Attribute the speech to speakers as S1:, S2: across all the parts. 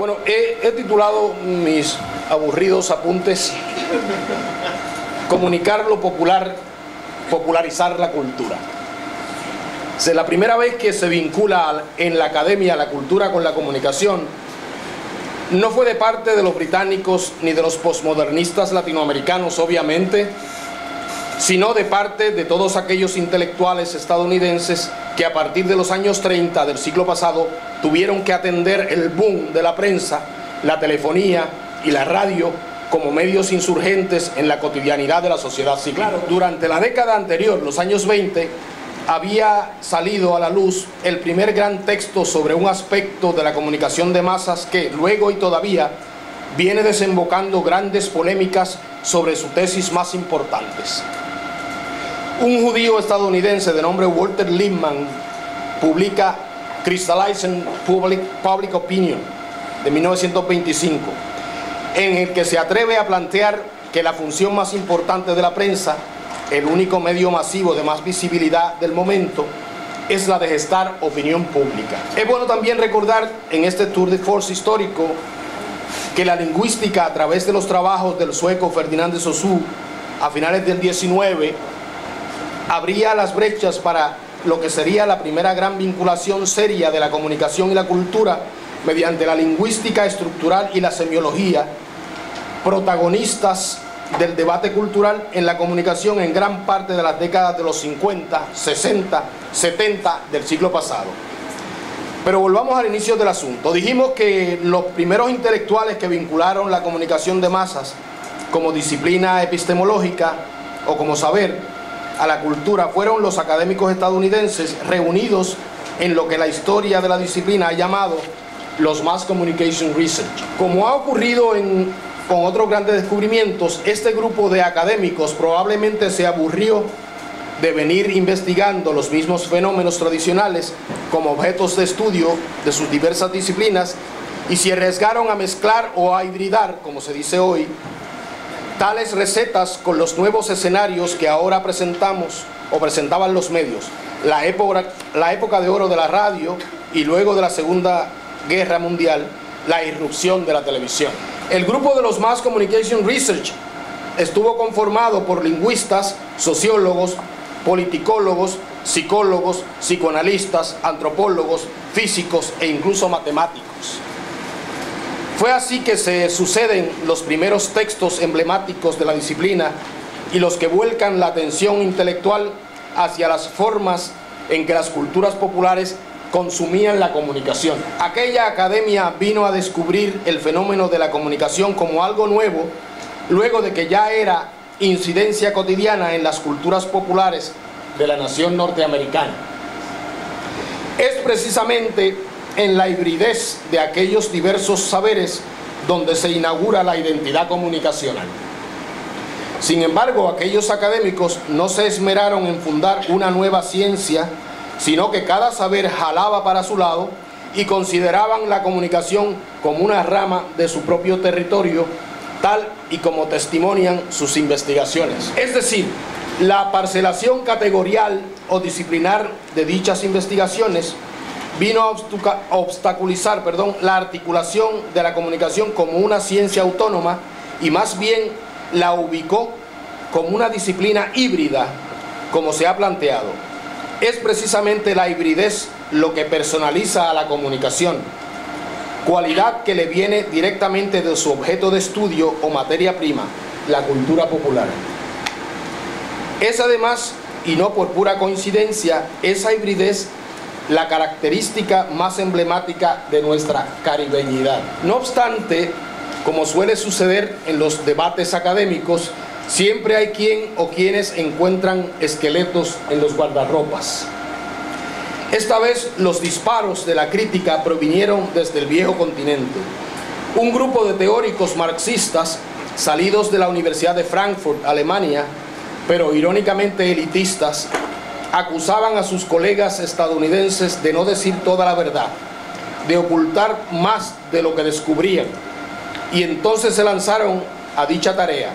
S1: Bueno, he titulado mis aburridos apuntes Comunicar lo popular, popularizar la cultura. Es la primera vez que se vincula en la academia la cultura con la comunicación. No fue de parte de los británicos ni de los posmodernistas latinoamericanos, obviamente, sino de parte de todos aquellos intelectuales estadounidenses que a partir de los años 30 del siglo pasado tuvieron que atender el boom de la prensa, la telefonía y la radio como medios insurgentes en la cotidianidad de la sociedad civil. Claro, durante la década anterior, los años 20, había salido a la luz el primer gran texto sobre un aspecto de la comunicación de masas que luego y todavía viene desembocando grandes polémicas sobre sus tesis más importantes. Un judío estadounidense de nombre Walter Lippmann publica Crystallizing Public Opinion de 1925, en el que se atreve a plantear que la función más importante de la prensa, el único medio masivo de más visibilidad del momento, es la de gestar opinión pública. Es bueno también recordar en este tour de force histórico que la lingüística, a través de los trabajos del sueco Ferdinand de Saussure a finales del 19, abría las brechas para lo que sería la primera gran vinculación seria de la comunicación y la cultura mediante la lingüística estructural y la semiología, protagonistas del debate cultural en la comunicación en gran parte de las décadas de los 50, 60, 70 del siglo pasado. Pero volvamos al inicio del asunto. Dijimos que los primeros intelectuales que vincularon la comunicación de masas como disciplina epistemológica o como saber a la cultura fueron los académicos estadounidenses reunidos en lo que la historia de la disciplina ha llamado los Mass Communication Research. Como ha ocurrido con otros grandes descubrimientos, este grupo de académicos probablemente se aburrió de venir investigando los mismos fenómenos tradicionales como objetos de estudio de sus diversas disciplinas y se arriesgaron a mezclar o a hibridar, como se dice hoy, tales recetas con los nuevos escenarios que ahora presentamos o presentaban los medios, la época de oro de la radio y luego de la Segunda Guerra Mundial, la irrupción de la televisión. El grupo de los Mass Communication Research estuvo conformado por lingüistas, sociólogos, politicólogos, psicólogos, psicoanalistas, antropólogos, físicos e incluso matemáticos. Fue así que se suceden los primeros textos emblemáticos de la disciplina y los que vuelcan la atención intelectual hacia las formas en que las culturas populares consumían la comunicación. Aquella academia vino a descubrir el fenómeno de la comunicación como algo nuevo, luego de que ya era incidencia cotidiana en las culturas populares de la nación norteamericana. Es precisamente en la hibridez de aquellos diversos saberes donde se inaugura la identidad comunicacional. Sin embargo, aquellos académicos no se esmeraron en fundar una nueva ciencia, sino que cada saber jalaba para su lado y consideraban la comunicación como una rama de su propio territorio, tal y como testimonian sus investigaciones. Es decir, la parcelación categorial o disciplinar de dichas investigaciones vino a obstaculizar la articulación de la comunicación como una ciencia autónoma y más bien la ubicó como una disciplina híbrida, como se ha planteado. Es precisamente la hibridez lo que personaliza a la comunicación, cualidad que le viene directamente de su objeto de estudio o materia prima, la cultura popular. Es además, y no por pura coincidencia, esa hibridez la característica más emblemática de nuestra caribeñidad. No obstante, como suele suceder en los debates académicos, siempre hay quien o quienes encuentran esqueletos en los guardarropas. Esta vez los disparos de la crítica provinieron desde el viejo continente. Un grupo de teóricos marxistas salidos de la Universidad de Frankfurt, Alemania, pero irónicamente elitistas, acusaban a sus colegas estadounidenses de no decir toda la verdad, de ocultar más de lo que descubrían, y entonces se lanzaron a dicha tarea,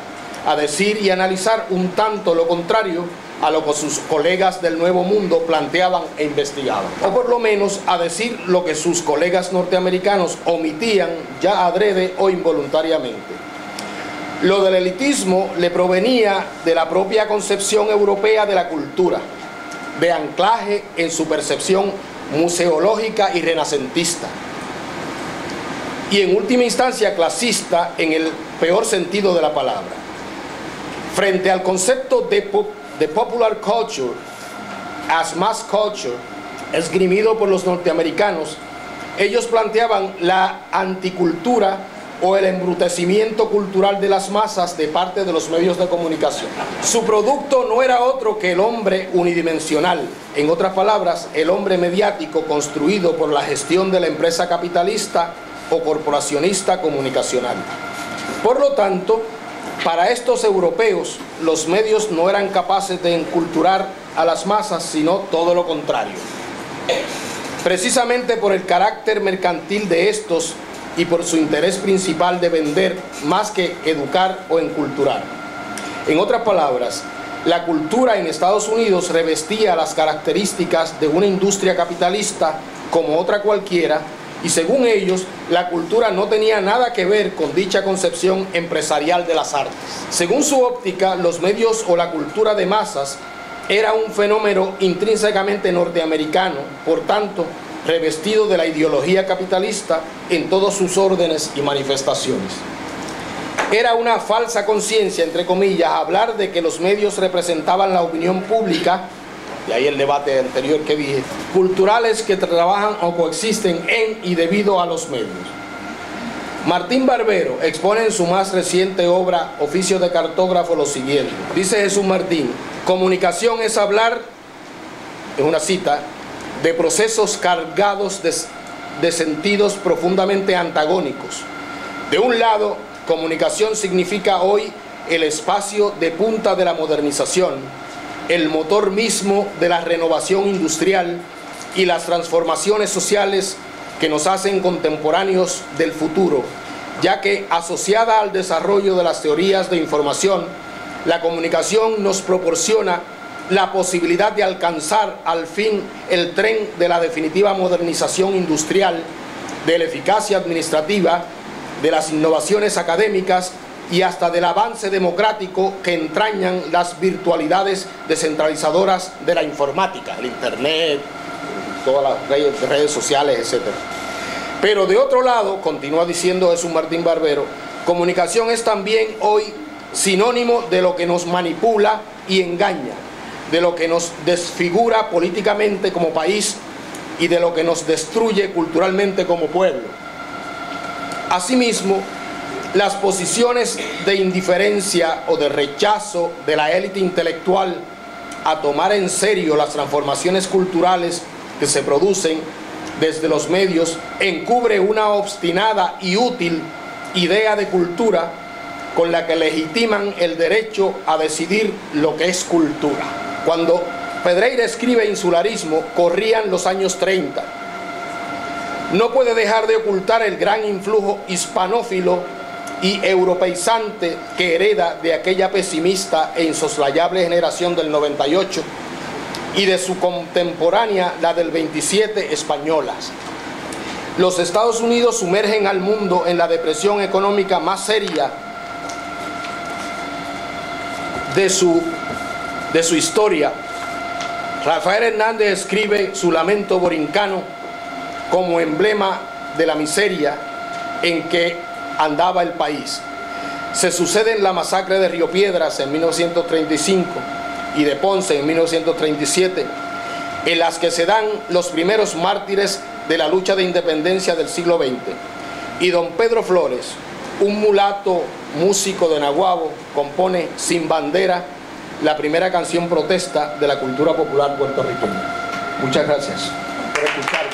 S1: a decir y analizar un tanto lo contrario a lo que sus colegas del Nuevo Mundo planteaban e investigaban, o por lo menos a decir lo que sus colegas norteamericanos omitían ya adrede o involuntariamente. Lo del elitismo le provenía de la propia concepción europea de la cultura, de anclaje en su percepción museológica y renacentista, y en última instancia clasista en el peor sentido de la palabra. Frente al concepto de popular culture as mass culture esgrimido por los norteamericanos, ellos planteaban la anticultura o el embrutecimiento cultural de las masas de parte de los medios de comunicación. Su producto no era otro que el hombre unidimensional, en otras palabras, el hombre mediático construido por la gestión de la empresa capitalista o corporacionista comunicacional. Por lo tanto, para estos europeos, los medios no eran capaces de enculturar a las masas, sino todo lo contrario. Precisamente por el carácter mercantil de estos y por su interés principal de vender más que educar o enculturar. En otras palabras, la cultura en Estados Unidos revestía las características de una industria capitalista como otra cualquiera, y según ellos, la cultura no tenía nada que ver con dicha concepción empresarial de las artes. Según su óptica, los medios o la cultura de masas era un fenómeno intrínsecamente norteamericano, por tanto, revestido de la ideología capitalista en todos sus órdenes y manifestaciones. Era una falsa conciencia, entre comillas, hablar de que los medios representaban la opinión pública, y ahí el debate anterior que dije, culturales que trabajan o coexisten en y debido a los medios. Martín Barbero expone en su más reciente obra, Oficio de Cartógrafo, lo siguiente. Dice Jesús Martín: comunicación es hablar, es una cita, de procesos cargados de sentidos profundamente antagónicos. De un lado, comunicación significa hoy el espacio de punta de la modernización, el motor mismo de la renovación industrial y las transformaciones sociales que nos hacen contemporáneos del futuro, ya que asociada al desarrollo de las teorías de información, la comunicación nos proporciona la posibilidad de alcanzar al fin el tren de la definitiva modernización industrial, de la eficacia administrativa, de las innovaciones académicas y hasta del avance democrático que entrañan las virtualidades descentralizadoras de la informática, el internet, todas las redes sociales, etc. Pero de otro lado, continúa diciendo Jesús Martín Barbero, comunicación es también hoy sinónimo de lo que nos manipula y engaña, de lo que nos desfigura políticamente como país y de lo que nos destruye culturalmente como pueblo. Asimismo, las posiciones de indiferencia o de rechazo de la élite intelectual a tomar en serio las transformaciones culturales que se producen desde los medios encubre una obstinada y útil idea de cultura con la que legitiman el derecho a decidir lo que es cultura. Cuando Pedreira escribe Insularismo, corrían los años 30. No puede dejar de ocultar el gran influjo hispanófilo y europeizante que hereda de aquella pesimista e insoslayable generación del 98 y de su contemporánea, la del 27, españolas. Los Estados Unidos sumergen al mundo en la depresión económica más seria de su historia. Rafael Hernández escribe su Lamento Borincano como emblema de la miseria en que andaba el país. Se suceden la masacre de Río Piedras en 1935 y de Ponce en 1937, en las que se dan los primeros mártires de la lucha de independencia del siglo XX. Y don Pedro Flores, un mulato músico de Naguabo, compone Sin Bandera, la primera canción protesta de la cultura popular puertorriqueña. Muchas gracias por escuchar.